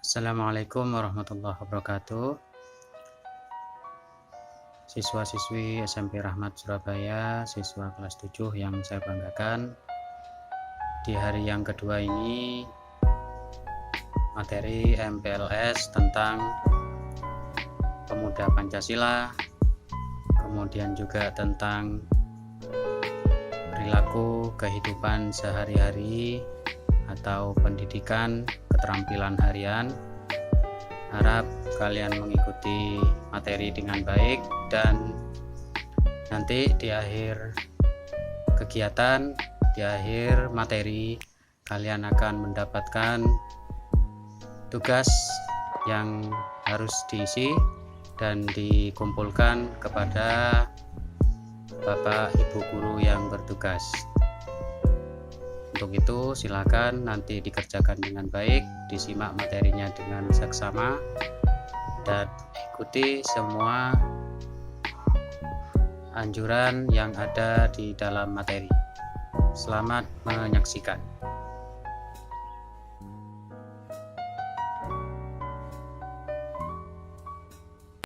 Assalamualaikum warahmatullahi wabarakatuh. Siswa-siswi SMP Rahmat Surabaya, siswa kelas 7 yang saya banggakan. Di hari yang kedua ini, materi MPLS tentang pemuda Pancasila, kemudian juga tentang perilaku kehidupan sehari-hari atau pendidikan keterampilan harian. Harap kalian mengikuti materi dengan baik dan nanti di akhir kegiatan, di akhir materi, kalian akan mendapatkan tugas yang harus diisi dan dikumpulkan kepada Bapak Ibu guru yang bertugas. Untuk itu silakan nanti dikerjakan dengan baik, disimak materinya dengan seksama, dan ikuti semua anjuran yang ada di dalam materi. Selamat menyaksikan.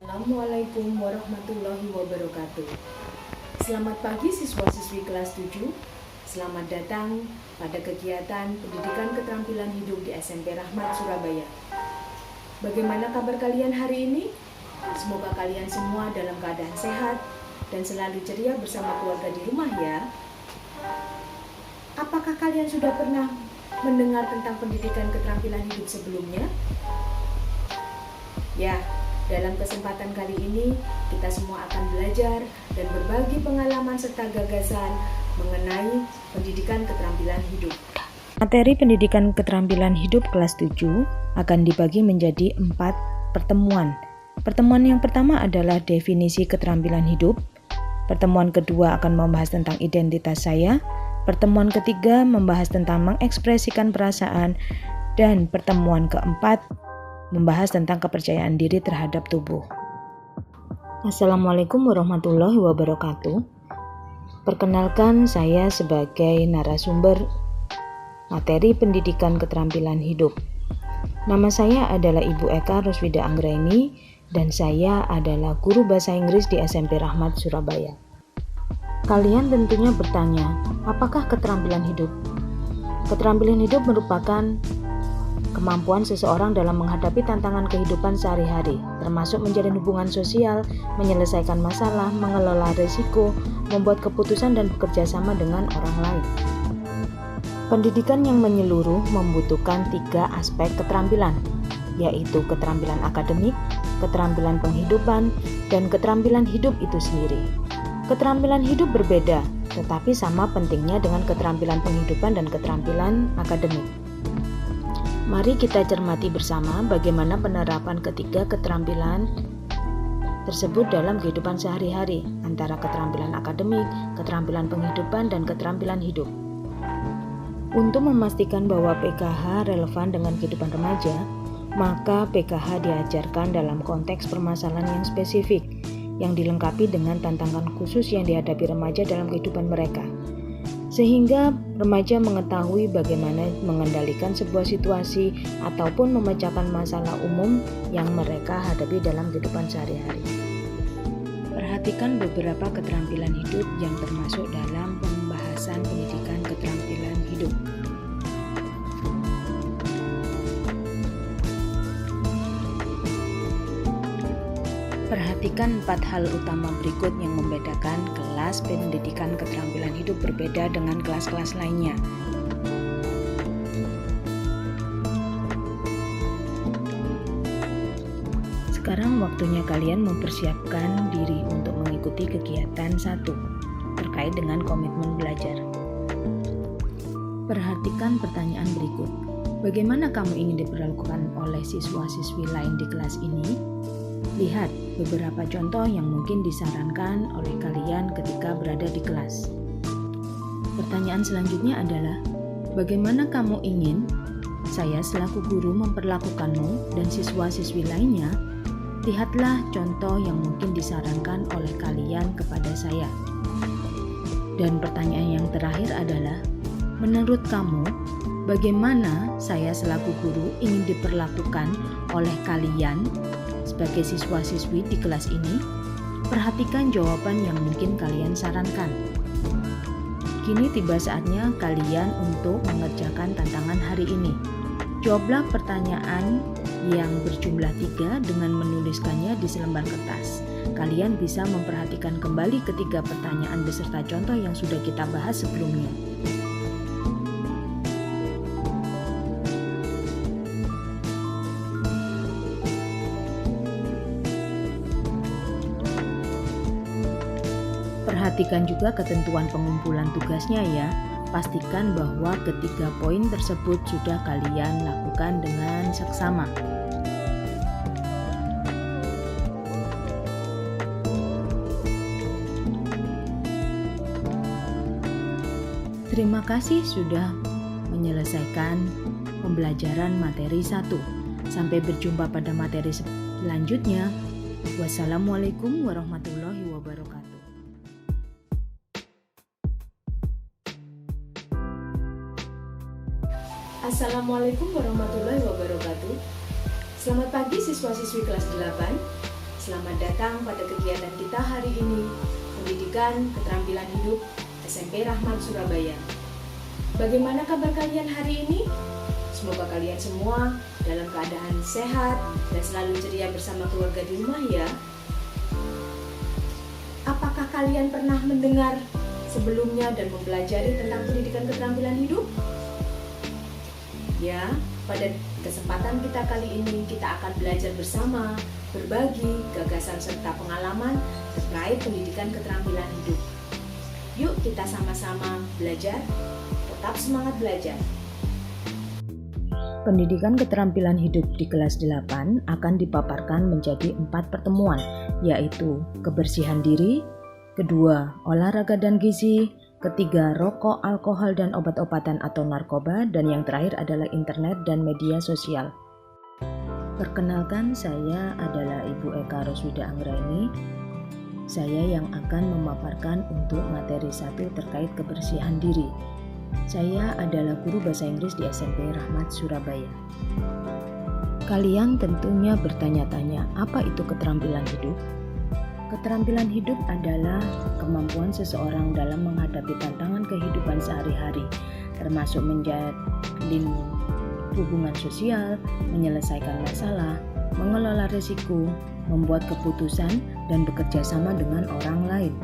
Assalamualaikum warahmatullahi wabarakatuh. Selamat pagi siswa-siswi kelas 7. Selamat datang pada kegiatan pendidikan keterampilan hidup di SMP Rahmat Surabaya. Bagaimana kabar kalian hari ini? Semoga kalian semua dalam keadaan sehat dan selalu ceria bersama keluarga di rumah ya. Apakah kalian sudah pernah mendengar tentang pendidikan keterampilan hidup sebelumnya? Ya, dalam kesempatan kali ini kita semua akan belajar dan berbagi pengalaman serta gagasan mengenai pendidikan keterampilan hidup. Materi pendidikan keterampilan hidup kelas 7 akan dibagi menjadi 4 pertemuan. Pertemuan yang pertama adalah definisi keterampilan hidup. Pertemuan kedua akan membahas tentang identitas saya. Pertemuan ketiga membahas tentang mengekspresikan perasaan. Dan pertemuan keempat membahas tentang kepercayaan diri terhadap tubuh. Assalamualaikum warahmatullahi wabarakatuh. Perkenalkan, saya sebagai narasumber materi pendidikan keterampilan hidup. Nama saya adalah Ibu Eka Roswida Anggraini dan saya adalah guru bahasa Inggris di SMP Rahmat Surabaya. Kalian tentunya bertanya, apakah keterampilan hidup? Keterampilan hidup merupakan kemampuan seseorang dalam menghadapi tantangan kehidupan sehari-hari, termasuk menjalin hubungan sosial, menyelesaikan masalah, mengelola risiko, membuat keputusan dan bekerja sama dengan orang lain. Pendidikan yang menyeluruh membutuhkan 3 aspek keterampilan, yaitu keterampilan akademik, keterampilan penghidupan, dan keterampilan hidup itu sendiri. Keterampilan hidup berbeda, tetapi sama pentingnya dengan keterampilan penghidupan dan keterampilan akademik. Mari kita cermati bersama bagaimana penerapan ketiga keterampilan tersebut dalam kehidupan sehari-hari antara keterampilan akademik, keterampilan penghidupan, dan keterampilan hidup. Untuk memastikan bahwa PKH relevan dengan kehidupan remaja, maka PKH diajarkan dalam konteks permasalahan yang spesifik yang dilengkapi dengan tantangan khusus yang dihadapi remaja dalam kehidupan mereka. Sehingga remaja mengetahui bagaimana mengendalikan sebuah situasi ataupun memecahkan masalah umum yang mereka hadapi dalam kehidupan sehari-hari. Perhatikan beberapa keterampilan hidup yang termasuk dalam pembahasan pendidikan keterampilan hidup. Perhatikan 4 hal utama berikut yang membedakan kelas pendidikan keterampilan hidup berbeda dengan kelas-kelas lainnya. Sekarang waktunya kalian mempersiapkan diri untuk mengikuti kegiatan 1 terkait dengan komitmen belajar. Perhatikan pertanyaan berikut. Bagaimana kamu ingin diperlakukan oleh siswa-siswi lain di kelas ini? Lihat beberapa contoh yang mungkin disarankan oleh kalian ketika berada di kelas. Pertanyaan selanjutnya adalah, bagaimana kamu ingin saya selaku guru memperlakukanmu dan siswa-siswi lainnya? Lihatlah contoh yang mungkin disarankan oleh kalian kepada saya. Dan pertanyaan yang terakhir adalah, menurut kamu, Bagaimana saya selaku guru ingin diperlakukan oleh kalian sebagai siswa-siswi di kelas ini? Perhatikan jawaban yang mungkin kalian sarankan. Kini tiba saatnya kalian untuk mengerjakan tantangan hari ini. Jawablah pertanyaan yang berjumlah 3 dengan menuliskannya di selembar kertas. Kalian bisa memperhatikan kembali ketiga pertanyaan beserta contoh yang sudah kita bahas sebelumnya. Perhatikan juga ketentuan pengumpulan tugasnya ya. Pastikan bahwa ketiga poin tersebut sudah kalian lakukan dengan seksama. Terima kasih sudah menyelesaikan pembelajaran materi 1. Sampai berjumpa pada materi selanjutnya. Wassalamualaikum warahmatullahi wabarakatuh. Assalamualaikum warahmatullahi wabarakatuh. Selamat pagi siswa-siswi kelas 8. Selamat datang pada kegiatan kita hari ini, Pendidikan Keterampilan Hidup SMP Rahmat Surabaya. Bagaimana kabar kalian hari ini? Semoga kalian semua dalam keadaan sehat dan selalu ceria bersama keluarga di rumah ya. Apakah kalian pernah mendengar sebelumnya dan mempelajari tentang pendidikan keterampilan hidup? Ya, pada kesempatan kita kali ini kita akan belajar bersama, berbagi gagasan serta pengalaman terkait pendidikan keterampilan hidup. Yuk kita sama-sama belajar, tetap semangat belajar. Pendidikan keterampilan hidup di kelas 8 akan dipaparkan menjadi 4 pertemuan, yaitu kebersihan diri, kedua olahraga dan gizi, ketiga rokok, alkohol dan obat-obatan atau narkoba, dan yang terakhir adalah internet dan media sosial. Perkenalkan, saya adalah Ibu Eka Roswida Anggraini. Saya yang akan memaparkan untuk materi 1 terkait kebersihan diri. Saya adalah guru bahasa Inggris di SMP Rahmat Surabaya. Kalian tentunya bertanya-tanya, apa itu keterampilan hidup? Keterampilan hidup adalah kemampuan seseorang dalam menghadapi tantangan kehidupan sehari-hari, termasuk menjalin hubungan sosial, menyelesaikan masalah, mengelola risiko, membuat keputusan, dan bekerja sama dengan orang lain.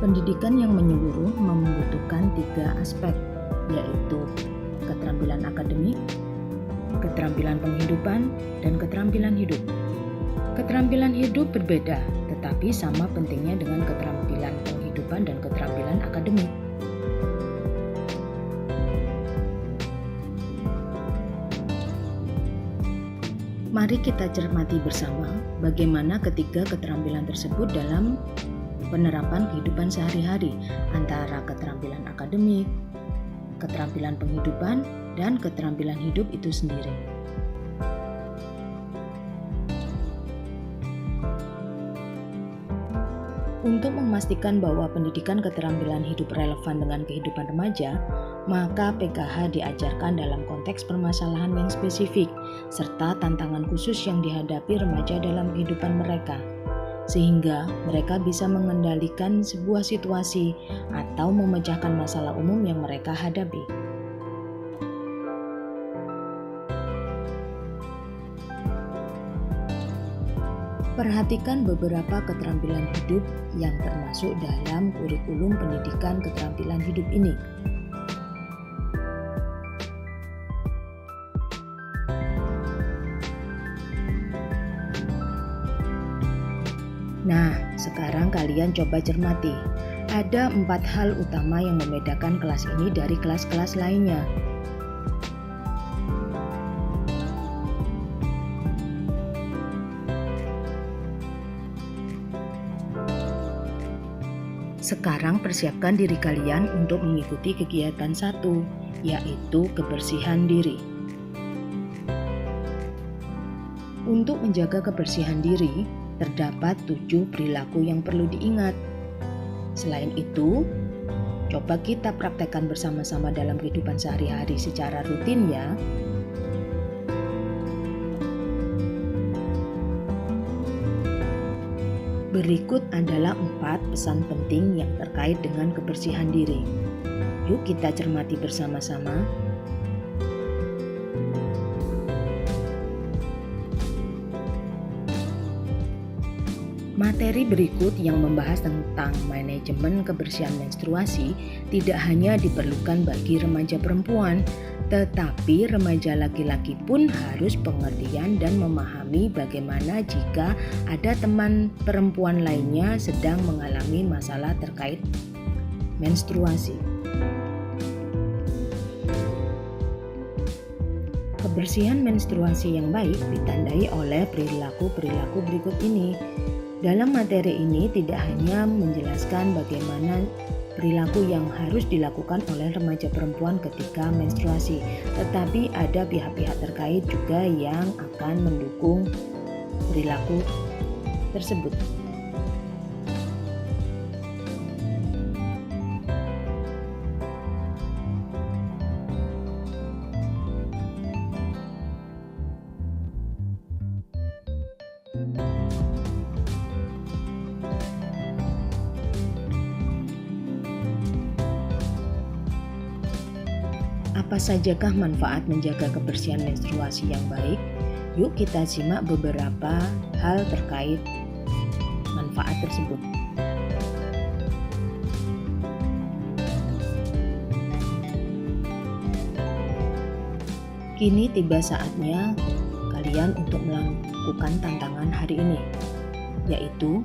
Pendidikan yang menyeluruh membutuhkan 3 aspek, yaitu keterampilan akademik, keterampilan penghidupan, dan keterampilan hidup. Keterampilan hidup berbeda, tetapi sama pentingnya dengan keterampilan penghidupan dan keterampilan akademik. Mari kita cermati bersama bagaimana ketiga keterampilan tersebut dalam penerapan kehidupan sehari-hari antara keterampilan akademik, keterampilan penghidupan, dan keterampilan hidup itu sendiri. Untuk memastikan bahwa pendidikan keterampilan hidup relevan dengan kehidupan remaja, maka PKH diajarkan dalam konteks permasalahan yang spesifik, serta tantangan khusus yang dihadapi remaja dalam kehidupan mereka, sehingga mereka bisa mengendalikan sebuah situasi atau memecahkan masalah umum yang mereka hadapi. Perhatikan beberapa keterampilan hidup yang termasuk dalam kurikulum pendidikan keterampilan hidup ini. Nah, sekarang kalian coba cermati. Ada 4 hal utama yang membedakan kelas ini dari kelas-kelas lainnya. Sekarang persiapkan diri kalian untuk mengikuti kegiatan 1, yaitu kebersihan diri. Untuk menjaga kebersihan diri, terdapat 7 perilaku yang perlu diingat. Selain itu, coba kita praktekkan bersama-sama dalam kehidupan sehari-hari secara rutin ya. Berikut adalah 4 pesan penting yang terkait dengan kebersihan diri. Yuk kita cermati bersama-sama. Materi berikut yang membahas tentang manajemen kebersihan menstruasi tidak hanya diperlukan bagi remaja perempuan, tetapi remaja laki-laki pun harus pengertian dan memahami bagaimana jika ada teman perempuan lainnya sedang mengalami masalah terkait menstruasi. Kebersihan menstruasi yang baik ditandai oleh perilaku-perilaku berikut ini. Dalam materi ini tidak hanya menjelaskan bagaimana perilaku yang harus dilakukan oleh remaja perempuan ketika menstruasi, tetapi ada pihak-pihak terkait juga yang akan mendukung perilaku tersebut. Apa sajakah manfaat menjaga kebersihan menstruasi yang baik? Yuk kita simak beberapa hal terkait manfaat tersebut. Kini tiba saatnya kalian untuk melakukan tantangan hari ini, yaitu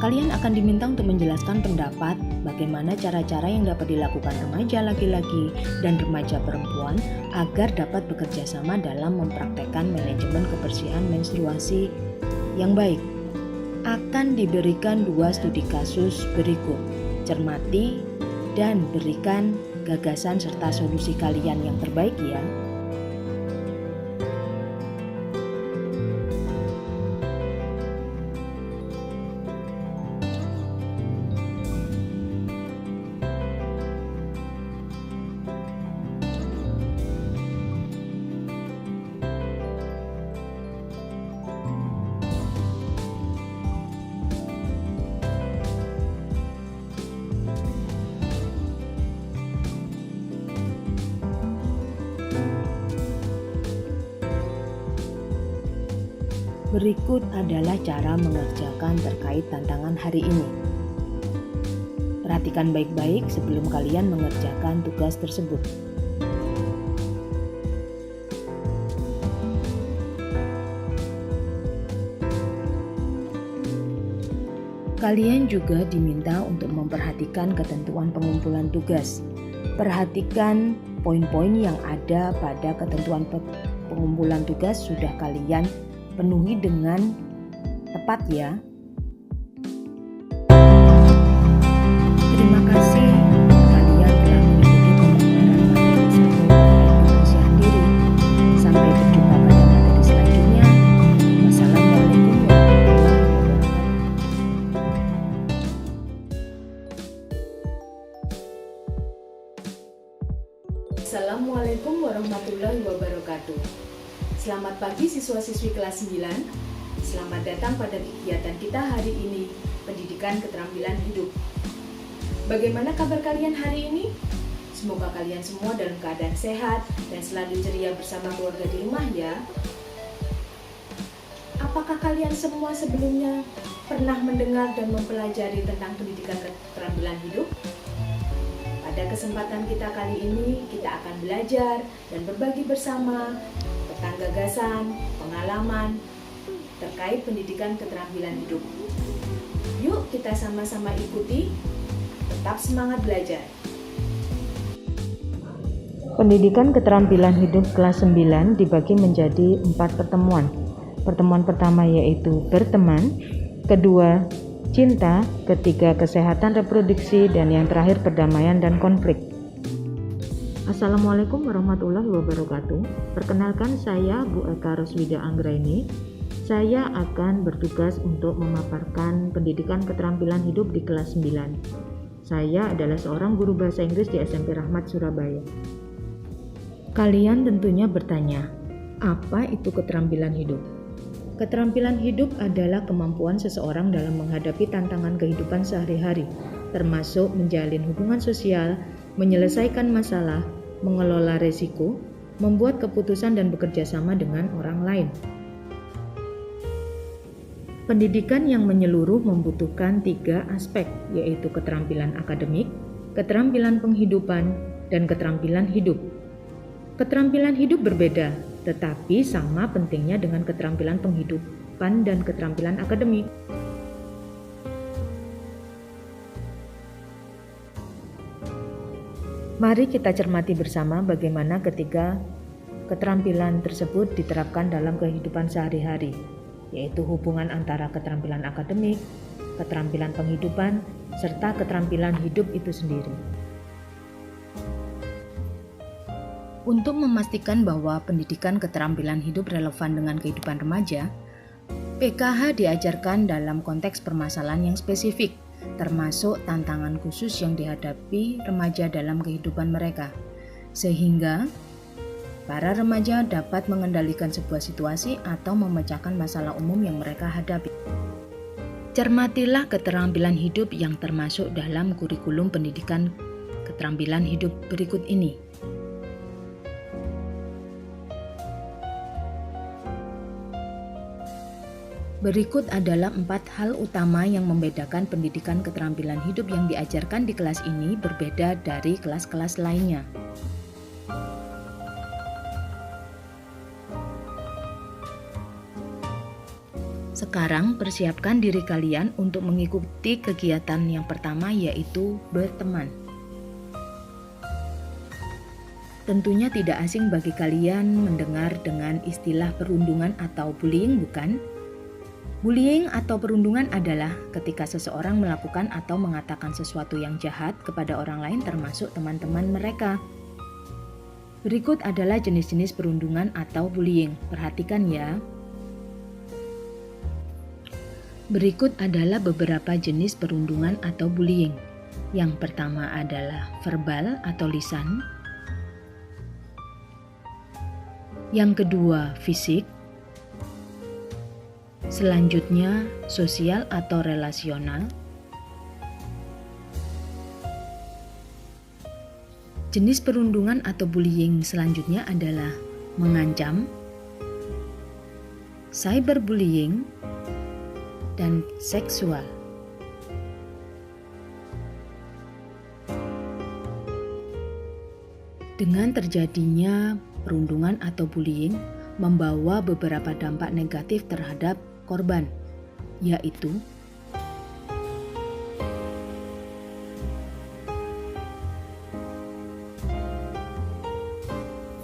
kalian akan diminta untuk menjelaskan pendapat bagaimana cara-cara yang dapat dilakukan remaja laki-laki dan remaja perempuan agar dapat bekerja sama dalam mempraktekkan manajemen kebersihan menstruasi yang baik. Akan diberikan 2 studi kasus berikut. Cermati dan berikan gagasan serta solusi kalian yang terbaik ya. Berikut adalah cara mengerjakan terkait tantangan hari ini. Perhatikan baik-baik sebelum kalian mengerjakan tugas tersebut. Kalian juga diminta untuk memperhatikan ketentuan pengumpulan tugas. Perhatikan poin-poin yang ada pada ketentuan pengumpulan tugas sudah kalian penuhi dengan tepat ya. Terima kasih kalian telah mengikuti pembelajaran materi 1 terkait kebersihan diri. Sampai berjumpa pada materi selanjutnya. Wassalamualaikum warahmatullahi wabarakatuh. Assalamualaikum warahmatullahi wabarakatuh. Selamat pagi siswa-siswi kelas 9. Selamat datang pada kegiatan kita hari ini, Pendidikan Keterampilan Hidup. Bagaimana kabar kalian hari ini? Semoga kalian semua dalam keadaan sehat dan selalu ceria bersama keluarga di rumah ya. Apakah kalian semua sebelumnya pernah mendengar dan mempelajari tentang pendidikan keterampilan hidup? Pada kesempatan kita kali ini, kita akan belajar dan berbagi bersama tentang gagasan, pengalaman terkait pendidikan keterampilan hidup. Yuk kita sama-sama ikuti, tetap semangat belajar. Pendidikan keterampilan hidup kelas 9 dibagi menjadi 4 pertemuan. Pertemuan pertama yaitu berteman, kedua cinta, ketiga kesehatan reproduksi, dan yang terakhir perdamaian dan konflik. Assalamualaikum warahmatullahi wabarakatuh. Perkenalkan saya Bu Eka Roswida Anggraini. Saya akan bertugas untuk memaparkan pendidikan keterampilan hidup di kelas 9. Saya adalah seorang guru bahasa Inggris di SMP Rahmat Surabaya. Kalian tentunya bertanya, apa itu keterampilan hidup? Keterampilan hidup adalah kemampuan seseorang dalam menghadapi tantangan kehidupan sehari-hari, termasuk menjalin hubungan sosial, menyelesaikan masalah, mengelola risiko, membuat keputusan dan bekerja sama dengan orang lain. Pendidikan yang menyeluruh membutuhkan 3 aspek, yaitu keterampilan akademik, keterampilan penghidupan, dan keterampilan hidup. Keterampilan hidup berbeda, tetapi sama pentingnya dengan keterampilan penghidupan dan keterampilan akademik. Mari kita cermati bersama bagaimana ketiga keterampilan tersebut diterapkan dalam kehidupan sehari-hari, yaitu hubungan antara keterampilan akademik, keterampilan penghidupan, serta keterampilan hidup itu sendiri. Untuk memastikan bahwa pendidikan keterampilan hidup relevan dengan kehidupan remaja, PKH diajarkan dalam konteks permasalahan yang spesifik, termasuk tantangan khusus yang dihadapi remaja dalam kehidupan mereka, sehingga para remaja dapat mengendalikan sebuah situasi atau memecahkan masalah umum yang mereka hadapi. Cermatilah keterampilan hidup yang termasuk dalam kurikulum pendidikan keterampilan hidup berikut ini. Berikut adalah 4 hal utama yang membedakan pendidikan keterampilan hidup yang diajarkan di kelas ini berbeda dari kelas-kelas lainnya. Sekarang persiapkan diri kalian untuk mengikuti kegiatan yang pertama, yaitu berteman. Tentunya tidak asing bagi kalian mendengar dengan istilah perundungan atau bullying, bukan? Bullying atau perundungan adalah ketika seseorang melakukan atau mengatakan sesuatu yang jahat kepada orang lain termasuk teman-teman mereka. Berikut adalah jenis-jenis perundungan atau bullying. Perhatikan ya. Berikut adalah beberapa jenis perundungan atau bullying. Yang pertama adalah verbal atau lisan. Yang kedua, fisik. Selanjutnya, sosial atau relasional. Jenis perundungan atau bullying selanjutnya adalah mengancam, cyberbullying, dan seksual. Dengan terjadinya perundungan atau bullying membawa beberapa dampak negatif terhadap korban, yaitu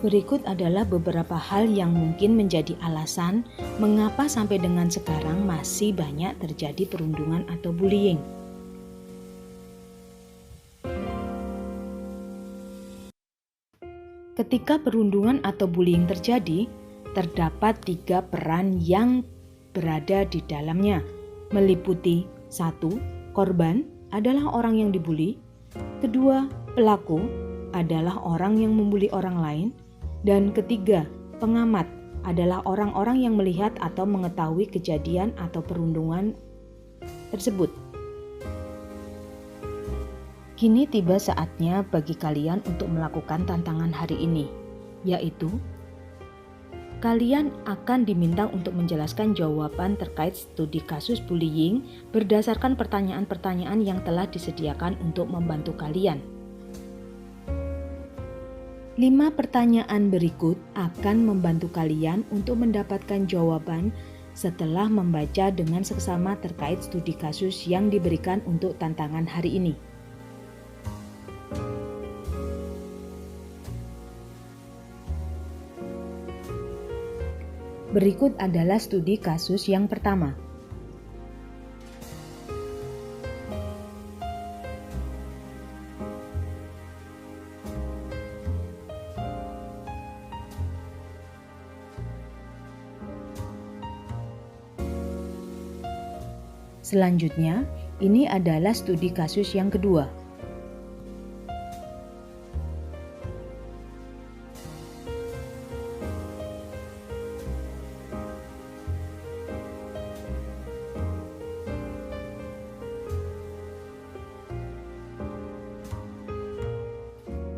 berikut adalah beberapa hal yang mungkin menjadi alasan mengapa sampai dengan sekarang masih banyak terjadi perundungan atau bullying. Ketika perundungan atau bullying terjadi, terdapat 3 peran yang berada di dalamnya, meliputi 1. Korban adalah orang yang dibully. 2. Pelaku adalah orang yang membuli orang lain. Dan 3. Pengamat adalah orang-orang yang melihat atau mengetahui kejadian atau perundungan tersebut. Kini tiba saatnya bagi kalian untuk melakukan tantangan hari ini, yaitu kalian akan diminta untuk menjelaskan jawaban terkait studi kasus bullying berdasarkan pertanyaan-pertanyaan yang telah disediakan untuk membantu kalian. 5 pertanyaan berikut akan membantu kalian untuk mendapatkan jawaban setelah membaca dengan seksama terkait studi kasus yang diberikan untuk tantangan hari ini. Berikut adalah studi kasus yang pertama. Selanjutnya, ini adalah studi kasus yang kedua.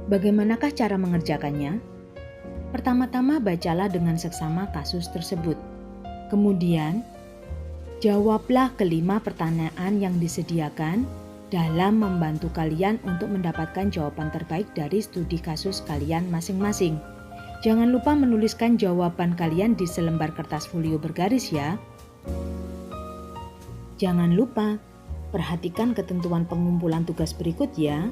Bagaimanakah cara mengerjakannya? Pertama-tama bacalah dengan seksama kasus tersebut. Kemudian, jawablah kelima pertanyaan yang disediakan dalam membantu kalian untuk mendapatkan jawaban terbaik dari studi kasus kalian masing-masing. Jangan lupa menuliskan jawaban kalian di selembar kertas folio bergaris ya. Jangan lupa, perhatikan ketentuan pengumpulan tugas berikut ya.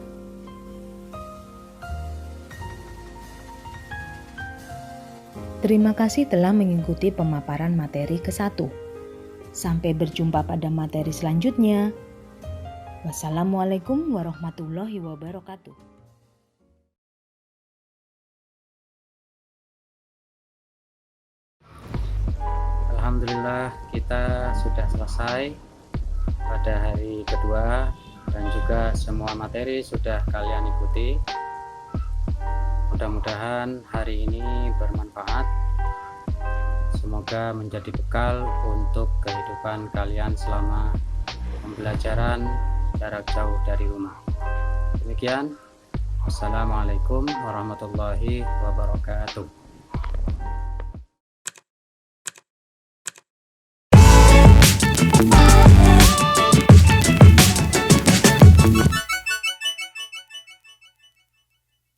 Terima kasih telah mengikuti pemaparan materi ke-1. Sampai berjumpa pada materi selanjutnya. Wassalamualaikum warahmatullahi wabarakatuh. Alhamdulillah, kita sudah selesai pada hari kedua dan juga semua materi sudah kalian ikuti. Mudah-mudahan hari ini bermanfaat. Semoga menjadi bekal untuk kehidupan kalian selama pembelajaran jarak jauh dari rumah. Demikian, wassalamualaikum warahmatullahi wabarakatuh.